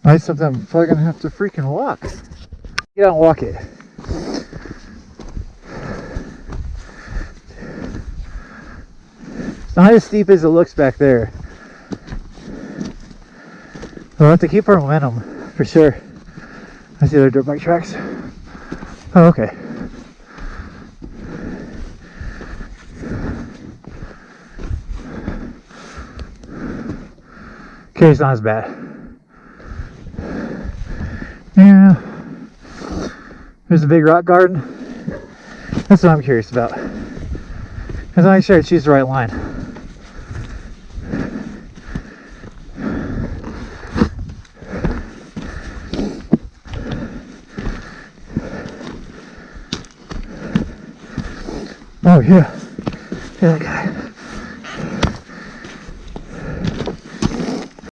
Nice of them. Probably gonna have to freaking walk. Get out and walk it. It's not as steep as it looks back there. We'll have to keep our momentum for sure. I see other dirt bike tracks. Oh, okay. Okay, it's not as bad. Yeah. There's a big rock garden. That's what I'm curious about. Because I make sure I choose the right line. Oh yeah. Yeah, that guy.